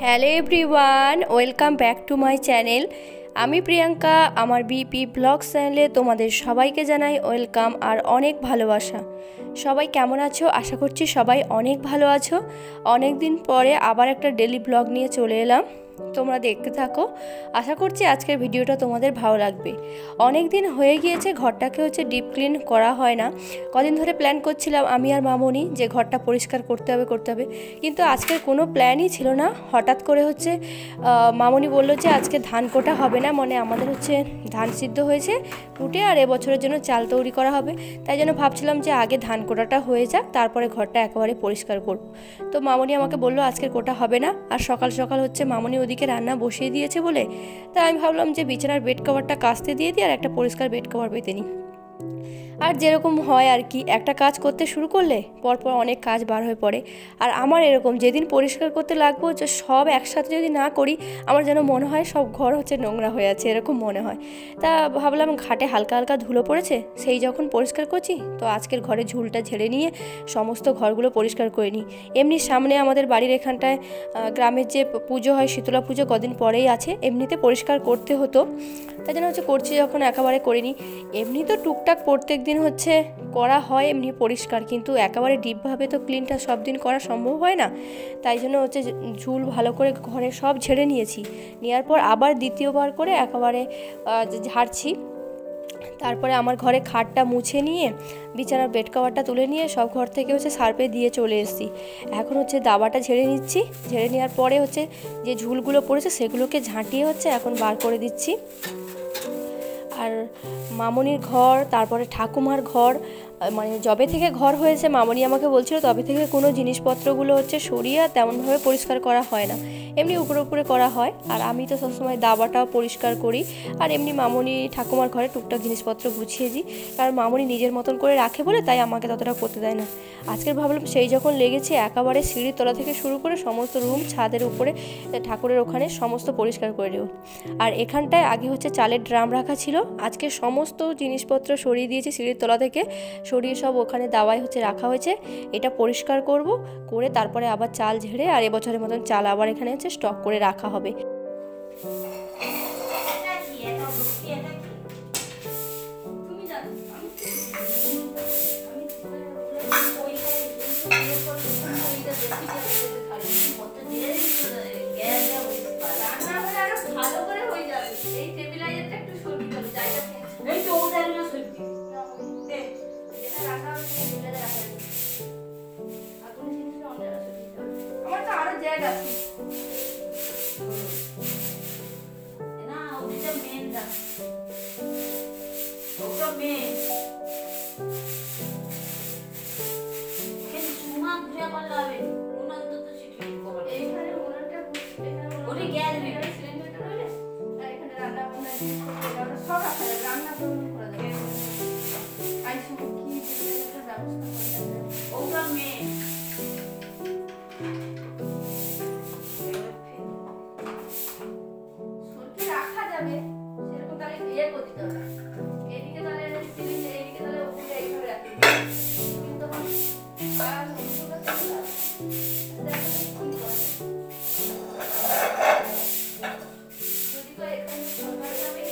Hello everyone, welcome back to my channel. আমি প্রিয়াঙ্কা। আমার BP blog চ্যানেলে তোমাদের সবাইকে জানাই ওয়েলকাম আর অনেক ভালোবাসা। সবাই কেমন আছো? আশা করছি সবাই অনেক ভালো আছো। অনেক দিন পরে আবার একটা ডেলি ব্লগ নিয়ে চলে এলাম, তোমরা দেখতে থাকো। আশা করছি আজকের ভিডিওটা তোমাদের ভালো লাগবে। অনেক দিন হয়ে গিয়েছে ঘরটাকে ডিপ ক্লিন করা হয় না। কদিন ধরে প্ল্যান করছিলাম আমি আর মামনি যে ঘরটা পরিষ্কার করতে হবে, কিন্তু আজকের কোনো প্ল্যানই ছিল না। হঠাৎ করে মামনি বলল যে আজকে ধান কোটা হবে না, মানে আমাদের ধান সিদ্ধ হয়েছে কুটে আর এবছরের জন্য চাল তৈরি করা হবে। তাই জন্য ভাবছিলাম যে আগে ধান কোটাটা হয়ে যাক, তারপরে ঘরটা একেবারে পরিষ্কার করব। তো মামনি আমাকে বললো আজকের কোটা হবে না। আর সকাল সকাল মামনি ওদিকে রান্না বসিয়ে দিয়েছে বলে, তাই আমি ভাবলাম যে বিছানার বেড কভারটা কাচতে দিয়ে দিই আর একটা পরিষ্কার বেড কভার পেতে নিই। আর যেরকম হয় আর কি, একটা কাজ করতে শুরু করলে পরপর অনেক কাজ বার হয়ে পড়ে। আর আমার এরকম যেদিন পরিষ্কার করতে লাগবো যে সব একসাথে যদি না করি, আমার যেন মনে হয় সব ঘর নোংরা হয়ে আছে, এরকম মনে হয়। তা ভাবলাম ঘাটে হালকা হালকা ধুলো পড়েছে, সেই যখন পরিষ্কার করছি তো আজকের ঘরে ঝুলটা ঝেড়ে নিয়ে সমস্ত ঘরগুলো পরিষ্কার করে নিই। এমনি সামনে আমাদের বাড়ির এখানটায় গ্রামের যে পুজো হয়, শীতলা পুজো কদিন পরেই আছে, এমনিতে পরিষ্কার করতে হতো, তাই জন্য করছি যখন একেবারে করে নিই। এমনি তো টুকটাক প্রত্যেক দিন করা হয় এমনি পরিষ্কার, কিন্তু একেবারে ডিপভাবে তো ক্লিনটা সব দিন করা সম্ভব হয় না। তাই জন্য ঝুল ভালো করে ঘরে সব ঝেড়ে নিয়েছি। নেওয়ার পর আবার দ্বিতীয়বার করে একেবারে ঝাড়ছি। তারপরে আমার ঘরে খাটটা মুছে নিয়ে বিছানার বেড কভারটা তুলে নিয়ে সব ঘর থেকে সার্ফে দিয়ে চলে এসেছি। এখন দাবাটা ঝেড়ে নিচ্ছি। ঝেড়ে নেওয়ার পরে যে ঝুলগুলো পড়েছে সেগুলোকে ঝাঁটিয়ে এখন বার করে দিচ্ছি। আর মামনির ঘর, তারপরে ঠাকুমার ঘর, মানে যবে থেকে ঘর হয়েছে মামনি আমাকে বলছিল তবে থেকে কোনো জিনিসপত্রগুলো সরিয়ে তেমনভাবে পরিষ্কার করা হয় না, এমনি উপরে উপরে করা হয়। আর আমি তো সবসময় দাবাটাও পরিষ্কার করি। আর এমনি মামনি ঠাকুমার ঘরে টুকটাক জিনিসপত্র গুছিয়ে দিই, কারণ মামনি নিজের মতন করে রাখে বলে, তাই আমাকে ততটা করতে দেয় না। আজকের ভাবলাম সেই যখন লেগেছে একেবারে সিঁড়ির তলা থেকে শুরু করে সমস্ত রুম, ছাদের উপরে, ঠাকুরের ওখানে সমস্ত পরিষ্কার করে দেবো। আর এখানটায় আগে চালের ড্রাম রাখা ছিল, আজকে সমস্ত জিনিসপত্র সরিয়ে দিয়েছি সিঁড়ির তলা থেকে, সরিয়ে সব ওখানে দাওয়ায় রাখা হয়েছে। এটা পরিষ্কার করব, করে তারপরে আবার চাল ঝেড়ে আর এবছরের মতন চাল আবার এখানে স্টক করে রাখা হবে। আমার তো আরো জায়গা আছে না, ওটা মেন না, ওটা মেন সুমা ঘুরে করলে হবে। উনান তো সিটি কভার এইখানে, উনানটা ওরে গ্যাস এখানে সিলিন্ডারটা রইলে আর এখানে রান্না বান্না সব রাখা যাবে, রান্না করা যাবে। আইসু কি একটা ব্যবস্থা করে দেবে, ওটা মেন রাখা যাবে সেরকম। তাহলে ইয়ে করতে হবে, এদিকে তাহলে সিলিন্ডার, এদিকে তাহলে ওদিকে এইভাবে রাখতে হবে। কিন্তু যদি তো এখানে সরকার যাবে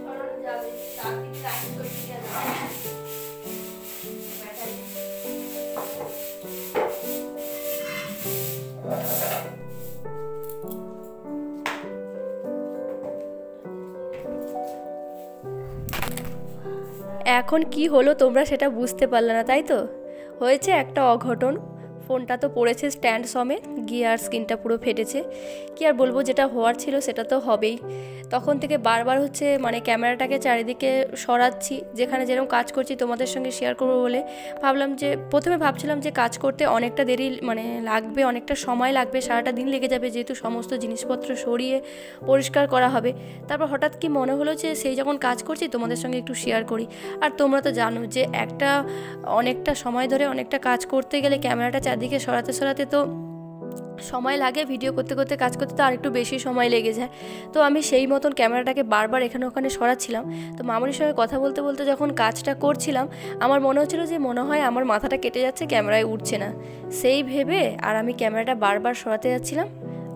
সরানো যাবে, তার দিকে লাইন করে দিয়ে যাবে। এখন কি হলো তোমরা সেটা বুঝতে পারলে না, তাই তো? হয়েছে একটা অঘটন। ফোনটা তো পড়েছে স্ট্যান্ড সমেত, গিয়ে আর স্ক্রিনটা পুরো ফেটেছে। কি আর বলবো, যেটা হওয়ার ছিল সেটা তো হবেই। তখন থেকে বারবার মানে ক্যামেরাটাকে চারিদিকে সরাচ্ছি, যেখানে যেরকম কাজ করছি তোমাদের সঙ্গে শেয়ার করবো বলে ভাবলাম। যে প্রথমে ভাবছিলাম যে কাজ করতে অনেকটা দেরি লাগবে, অনেকটা সময় লাগবে, সারাটা দিন লেগে যাবে, যেহেতু সমস্ত জিনিসপত্র সরিয়ে পরিষ্কার করা হবে। তারপর হঠাৎ কি মনে হলো যে সেই যখন কাজ করছি তোমাদের সঙ্গে একটু শেয়ার করি। আর তোমরা তো জানো যে অনেকটা সময় ধরে অনেকটা কাজ করতে গেলে ক্যামেরাটা চারদিকে সরাতে সরাতে তো সময় লাগে, ভিডিও করতে করতে কাজ করতে তো আর একটু বেশি সময় লেগে যায়। তো আমি সেই মতন ক্যামেরাটাকে বারবার এখানে ওখানে সরাচ্ছিলাম। তো মামনির সঙ্গে কথা বলতে বলতে যখন কাজটা করছিলাম আমার মনে হচ্ছিলো যে মনে হয় আমার মাথাটা কেটে যাচ্ছে, ক্যামেরায় উঠছে না, সেই ভেবে আর আমি ক্যামেরাটা বারবার সরাতে যাচ্ছিলাম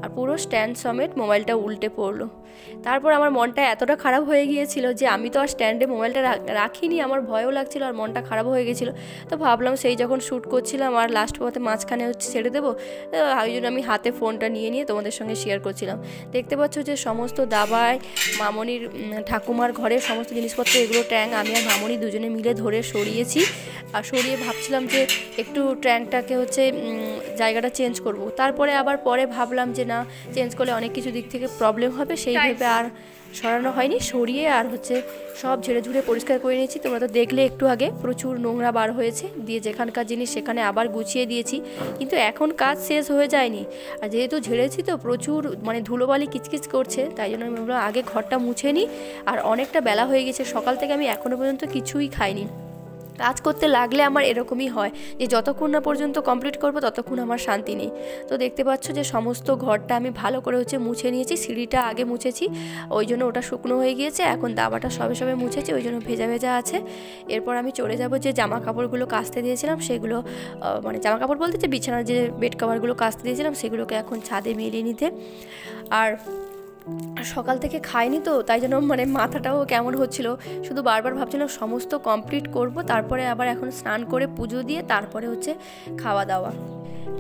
আর পুরো স্ট্যান্ড সমেত মোবাইলটা উল্টে পড়লো। তারপর আমার মনটা এতটা খারাপ হয়ে গিয়েছিল যে আমি তো আর স্ট্যান্ডে মোবাইলটা রাখিনি, আমার ভয়ও লাগছিল আর মনটা খারাপ হয়ে গেছিলো। তো ভাবলাম সেই যখন শ্যুট করছিলাম আর লাস্ট পথে মাঝখানে ছেড়ে দেবো, ওই জন্য আমি হাতে ফোনটা নিয়ে তোমাদের সঙ্গে শেয়ার করছিলাম। দেখতে পাচ্ছ যে সমস্ত দাবাই মামনির ঠাকুমার ঘরের সমস্ত জিনিসপত্র, এগুলো ট্যাঙ্ক আমি আর মামনি দুজনে মিলে ধরে সরিয়েছি। আর সরিয়ে ভাবছিলাম যে একটু ট্যাঙ্কটাকে জায়গাটা চেঞ্জ করব। তারপরে আবার পরে ভাবলাম যে না, চেঞ্জ করলে অনেক কিছু দিক থেকে প্রবলেম হবে, সেই ভেবে আর সরানো হয়নি। সরিয়ে আর সব ঝেড়ে ঝুড়ে পরিষ্কার করে নিয়েছি। তোমরা তো দেখলে একটু আগে প্রচুর নোংরা বার হয়েছে, দিয়ে যেখানকার জিনিস সেখানে আবার গুছিয়ে দিয়েছি। কিন্তু এখন কাজ শেষ হয়ে যায়নি, আর যেহেতু ঝেড়েছি তো প্রচুর ধুলোবালি কিচকিচ করছে, তাই জন্য আমি ভাবলাম আগে ঘরটা মুছে নিই। আর অনেকটা বেলা হয়ে গেছে, সকাল থেকে আমি এখনও পর্যন্ত কিছুই খাইনি। কাজ করতে লাগলে আমার এরকমই হয় যে যতক্ষণ না পর্যন্ত কমপ্লিট করব ততক্ষণ আমার শান্তি নেই। তো দেখতে পাচ্ছ যে সমস্ত ঘরটা আমি ভালো করে মুছে নিয়েছি। সিঁড়িটা আগে মুছেছি, ওই জন্য ওটা শুকনো হয়ে গিয়েছে। এখন দাবাটা সবে সবে মুছেছি, ওই জন্য ভেজা ভেজা আছে। এরপর আমি চলে যাব যে জামা কাপড়গুলো কাচতে দিয়েছিলাম সেগুলো, জামা কাপড় বলতে যে বিছানার যে বেড কভারগুলো কাচতে দিয়েছিলাম সেগুলোকে এখন ছাদে মেলিয়ে নিতে। আর সকাল থেকে খাইনি তো তাই জন্য মাথাটাও কেমন হচ্ছিল, শুধু বারবার ভাবছিলাম সমস্ত কমপ্লিট করব, তারপরে আবার এখন স্নান করে পুজো দিয়ে তারপরে খাওয়া দাওয়া।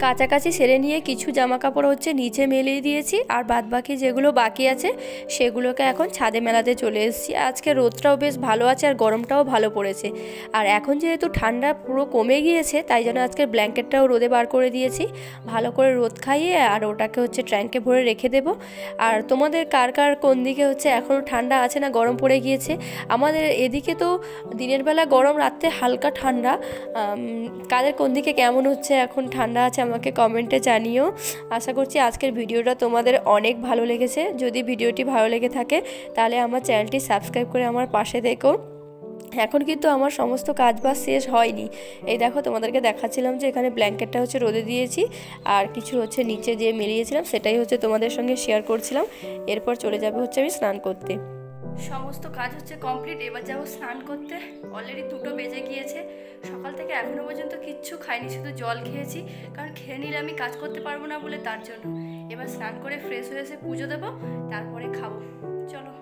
কাছাকাছি সেরে নিয়ে কিছু জামা কাপড় নিচে মেলিয়ে দিয়েছি, আর বাদবাকি যেগুলো বাকি আছে সেগুলোকে এখন ছাদে মেলাতে চলে এসেছি। আজকে রোদটাও বেশ ভালো আছে আর গরমটাও ভালো পড়েছে। আর এখন যেহেতু ঠান্ডা পুরো কমে গিয়েছে তাই জন্য আজকে ব্ল্যাঙ্কেটটাও রোদে বার করে দিয়েছি, ভালো করে রোদ খাইয়ে। আর ওটাকে ট্যাঙ্কে ভরে রেখে দেবো। আর তোমাদের কার কার কোন দিকে এখনও ঠান্ডা আছে না গরম পড়ে গিয়েছে? আমাদের এদিকে তো দিনের বেলা গরম, রাত্রে হালকা ঠান্ডা। কাদের কোন দিকে কেমন এখন ঠান্ডা আছে আমাকে কমেন্টে জানিও। আশা করছি আজকের ভিডিওটা তোমাদের অনেক ভালো লেগেছে। যদি ভিডিওটি ভালো লেগে থাকে তাহলে আমার চ্যানেলটি সাবস্ক্রাইব করে আমার পাশে দেখো। এখন কিন্তু আমার সমস্ত কাজবাজ শেষ হয়নি। এই দেখো তোমাদেরকে দেখাচ্ছিলাম যে এখানে ব্ল্যাঙ্কেটটা রোদে দিয়েছি, আর কিছু নিচে যে মেলিয়েছিলাম সেটাই তোমাদের সঙ্গে শেয়ার করছিলাম। এরপর চলে যাবে আমি স্নান করতে। সমস্ত কাজ কমপ্লিট, এবার যাবো স্নান করতে। অলরেডি 2টো বেজে গিয়েছে। সকাল থেকে এখনও পর্যন্ত কিচ্ছু খাইনি, শুধু জল খেয়েছি, কারণ খেয়ে নিলে আমি কাজ করতে পারবো না বলে, তার জন্য। এবার স্নান করে ফ্রেশ হয়ে এসে পুজো দেবো, তারপরে খাবো। চলো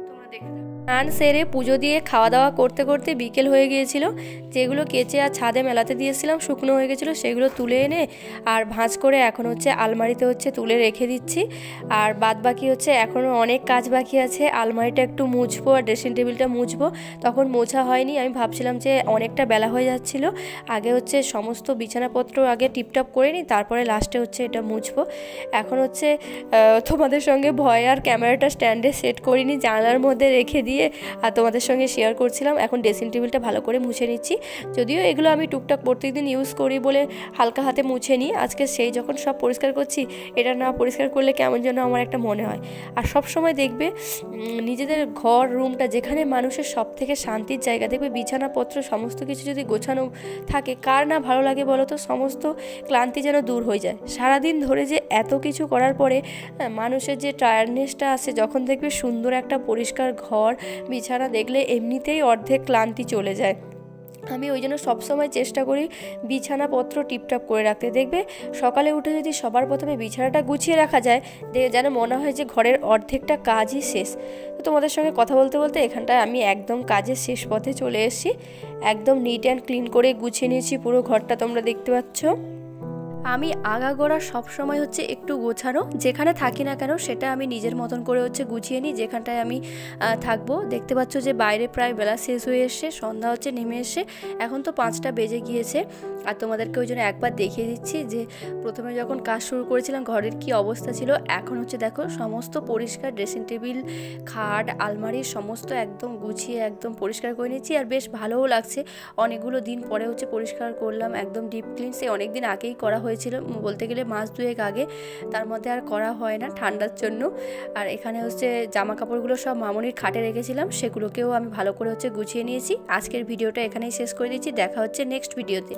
তোমরা দেখতে থাকো। স্নান সেরে পুজো দিয়ে খাওয়া দাওয়া করতে করতে বিকেল হয়ে গিয়েছিল। যেগুলো কেচে আর ছাদে মেলাতে দিয়েছিলাম শুকনো হয়ে গেছিলো সেগুলো তুলে এনে আর ভাঁজ করে এখন আলমারিতে তুলে রেখে দিচ্ছি। আর বাদ বাকি এখনও অনেক কাজ বাকি আছে। আলমারিটা একটু মুছবো আর ড্রেসিং টেবিলটা মুছবো, তখন মোছা হয়নি। আমি ভাবছিলাম যে অনেকটা বেলা হয়ে যাচ্ছিল, আগে সমস্ত বিছানাপত্র আগে টিপটপ করে নিই, তারপরে লাস্টে এটা মুছবো। এখন তোমাদের সঙ্গে ভয় আর ক্যামেরাটা স্ট্যান্ডে সেট করিনি, জানলার মধ্যে রেখে দিয়ে আর তোমাদের সঙ্গে শেয়ার করছিলাম। এখন ড্রেসিং টেবিলটা ভালো করে মুছে নিচ্ছি, যদিও এগুলো আমি টুকটাক প্রত্যেকদিন ইউজ করি বলে হালকা হাতে মুছে নিই। আজকে সেই যখন সব পরিষ্কার করছি, এটা না পরিষ্কার করলে কেমন যেন আমার একটা মনে হয়। আর সব সময় দেখবে নিজেদের ঘর রুমটা যেখানে মানুষের সব থেকে শান্তির জায়গা, দেখবে বিছানাপত্র সমস্ত কিছু যদি গোছানো থাকে, কার না ভালো লাগে বলো তো? সমস্ত ক্লান্তি যেন দূর হয়ে যায়। সারাদিন ধরে যে এত কিছু করার পরে মানুষের যে টায়ার্ডনেসটা আসে, যখন দেখবে সুন্দর একটা পরিষ্কার ঘর বিছানা দেখলে এমনিতেই অর্ধেক ক্লান্তি চলে যায়। আমি ওই জন্য সবসময় চেষ্টা করি বিছানাপত্র টিপটপ করে রাখতে। দেখবে সকালে উঠে যদি সবার প্রথমে বিছানাটা গুছিয়ে রাখা যায়, যেন মনে হয় যে ঘরের অর্ধেকটা কাজই শেষ। তো তোমাদের সঙ্গে কথা বলতে বলতে এখানটায় আমি একদম কাজের শেষ পথে চলে এসেছি। একদম নিট অ্যান্ড ক্লিন করে গুছিয়ে নিয়েছি পুরো ঘরটা, তোমরা দেখতে পাচ্ছ। আমি আগাগোড়া সবসময় একটু গোছানো, যেখানে থাকি না কেন সেটা আমি নিজের মতন করে গুছিয়ে নিই, যেখানটায় আমি থাকবো। দেখতে পাচ্ছ যে বাইরে প্রায় বেলা শেষ হয়ে এসছে, সন্ধ্যা নেমে এসছে। এখন তো 5টা বেজে গিয়েছে। আর তোমাদেরকে ওই জন্য একবার দেখিয়ে দিচ্ছি যে প্রথমে যখন কাজ শুরু করেছিলাম ঘরের কি অবস্থা ছিল। এখন দেখো সমস্ত পরিষ্কার, ড্রেসিং টেবিল, খাট, আলমারি সমস্ত একদম গুছিয়ে একদম পরিষ্কার করে নিচ্ছি। আর বেশ ভালোও লাগছে, অনেকগুলো দিন পরে পরিষ্কার করলাম, একদম ডিপ ক্লিন। সে অনেক দিন আগেই করা হয়েছিল, বলতে গেলে মাস 2 আগে, তার মধ্যে আর করা হয় না ঠান্ডার জন্য। আর এখানে জামা কাপড়গুলো সব মামনির খাটে রেখেছিলাম, সেগুলোকেও আমি ভালো করে গুছিয়ে নিয়েছি। আজকের ভিডিওটা এখানেই শেষ করে দিচ্ছি, দেখা হচ্ছে নেক্সট ভিডিওতে।